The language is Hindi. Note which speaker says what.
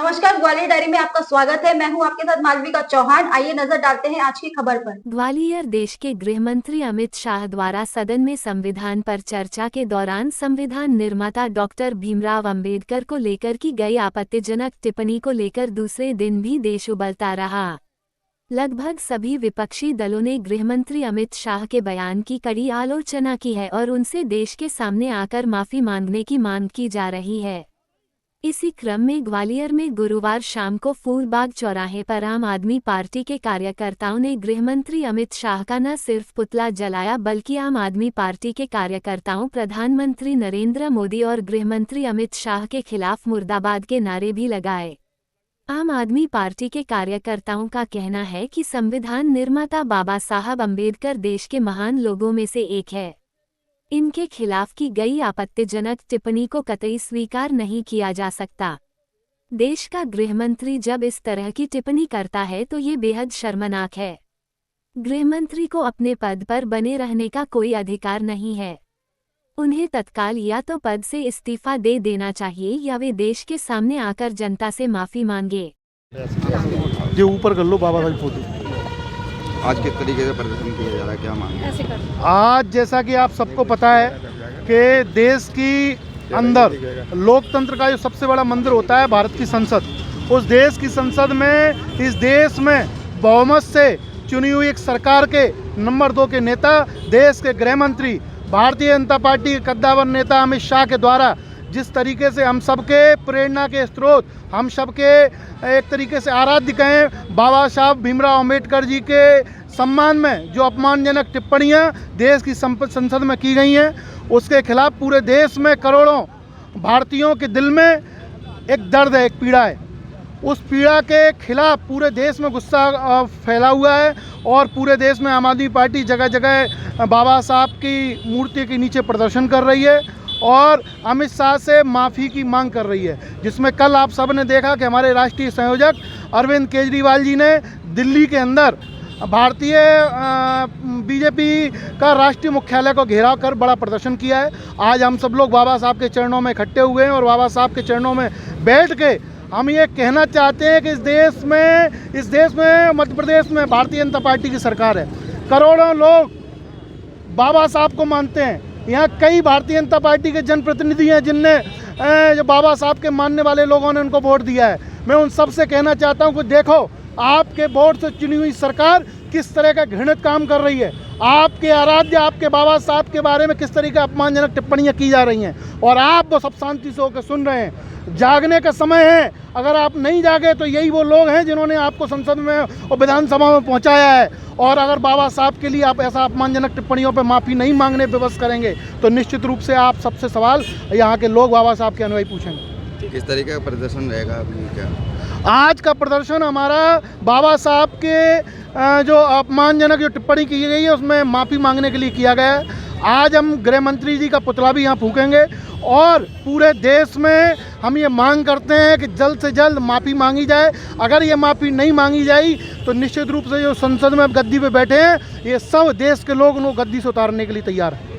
Speaker 1: नमस्कार, ग्वालियर डायरी में आपका स्वागत है। मैं हूं आपके साथ मालविका चौहान। आइए नजर डालते हैं आज की खबर पर।
Speaker 2: ग्वालियर देश के गृह मंत्री अमित शाह द्वारा सदन में संविधान पर चर्चा के दौरान संविधान निर्माता डॉक्टर भीमराव अंबेडकर को लेकर की गई आपत्तिजनक टिप्पणी को लेकर दूसरे दिन भी देश उबलता रहा। लगभग सभी विपक्षी दलों ने गृहमंत्री अमित शाह के बयान की कड़ी आलोचना की है और उनसे देश के सामने आकर माफी मांगने की मांग की जा रही है। इसी क्रम में ग्वालियर में गुरुवार शाम को फूलबाग चौराहे पर आम आदमी पार्टी के कार्यकर्ताओं ने गृहमंत्री अमित शाह का न सिर्फ पुतला जलाया बल्कि आम आदमी पार्टी के कार्यकर्ताओं प्रधानमंत्री नरेंद्र मोदी और गृहमंत्री अमित शाह के खिलाफ मुर्दाबाद के नारे भी लगाए। आम आदमी पार्टी के कार्यकर्ताओं का कहना है कि संविधान निर्माता बाबा साहब अम्बेडकर देश के महान लोगों में से एक है। इनके खिलाफ की गई आपत्तिजनक टिप्पणी को कतई स्वीकार नहीं किया जा सकता। देश का गृहमंत्री जब इस तरह की टिप्पणी करता है तो ये बेहद शर्मनाक है। गृहमंत्री को अपने पद पर बने रहने का कोई अधिकार नहीं है। उन्हें तत्काल या तो पद से इस्तीफा दे देना चाहिए या वे देश के सामने आकर जनता से माफी मांगे।
Speaker 3: ये ऊपर कर लो बाबा साहब फोटो।
Speaker 4: आज किस तरीके से प्रदर्शन किया जा रहा है, क्या मांग?
Speaker 3: आज जैसा कि आप सबको पता है कि देश की अंदर लोकतंत्र का जो सबसे बड़ा मंदिर होता है भारत की संसद, उस देश की संसद में इस देश में बहुमत से चुनी हुई एक सरकार के नंबर 2 के नेता, देश के गृह मंत्री, भारतीय जनता पार्टी के कद्दावर नेता अमित शाह के द्वारा जिस तरीके से हम सबके प्रेरणा के स्रोत, हम सबके एक तरीके से आराध्य कहें बाबा साहब भीमराव अंबेडकर जी के सम्मान में जो अपमानजनक टिप्पणियां देश की संसद में की गई हैं, उसके खिलाफ पूरे देश में करोड़ों भारतीयों के दिल में एक दर्द है, एक पीड़ा है। उस पीड़ा के खिलाफ पूरे देश में गुस्सा फैला हुआ है और पूरे देश में आम आदमी पार्टी जगह जगह बाबा साहब की मूर्ति के नीचे प्रदर्शन कर रही है और अमित शाह से माफ़ी की मांग कर रही है, जिसमें कल आप सब ने देखा कि हमारे राष्ट्रीय संयोजक अरविंद केजरीवाल जी ने दिल्ली के अंदर भारतीय बीजेपी का राष्ट्रीय मुख्यालय को घेराव कर बड़ा प्रदर्शन किया है। आज हम सब लोग बाबा साहब के चरणों में इकट्ठे हुए हैं और बाबा साहब के चरणों में बैठ के हम ये कहना चाहते हैं कि इस देश में मध्य प्रदेश में भारतीय जनता पार्टी की सरकार है। करोड़ों लोग बाबा साहब को मानते हैं। यहाँ कई भारतीय जनता पार्टी के जनप्रतिनिधि हैं जिनने जो बाबा साहब के मानने वाले लोगों ने उनको वोट दिया है। मैं उन सब से कहना चाहता हूँ कि देखो, आपके वोट से चुनी हुई सरकार किस तरह का घृणित काम कर रही है। आपके आराध्य, आपके बाबा साहब के बारे में किस तरह की अपमानजनक टिप्पणियां की जा रही हैं और आप वो सब शांति से होकर सुन रहे हैं। जागने का समय है। अगर आप नहीं जागे तो यही वो लोग हैं जिन्होंने आपको संसद में और विधानसभा में पहुंचाया है। और अगर बाबा साहब के लिए आप ऐसा अपमानजनक टिप्पणियों पर माफ़ी नहीं मांगने पे बस करेंगे तो निश्चित रूप से आप सबसे सवाल यहाँ के लोग बाबा साहब के अनुयायी पूछेंगे।
Speaker 4: किस तरीके का प्रदर्शन रहेगा क्या?
Speaker 3: आज का प्रदर्शन हमारा बाबा साहब के जो अपमानजनक जो टिप्पणी की गई है उसमें माफ़ी मांगने के लिए किया गया है। आज हम गृह मंत्री जी का पुतला भी यहाँ फूकेंगे और पूरे देश में हम ये मांग करते हैं कि जल्द से जल्द माफ़ी मांगी जाए। अगर ये माफ़ी नहीं मांगी जाए तो निश्चित रूप से जो संसद में गद्दी पे बैठे हैं ये सब देश के लोग उनको गद्दी से उतारने के लिए तैयार हैं।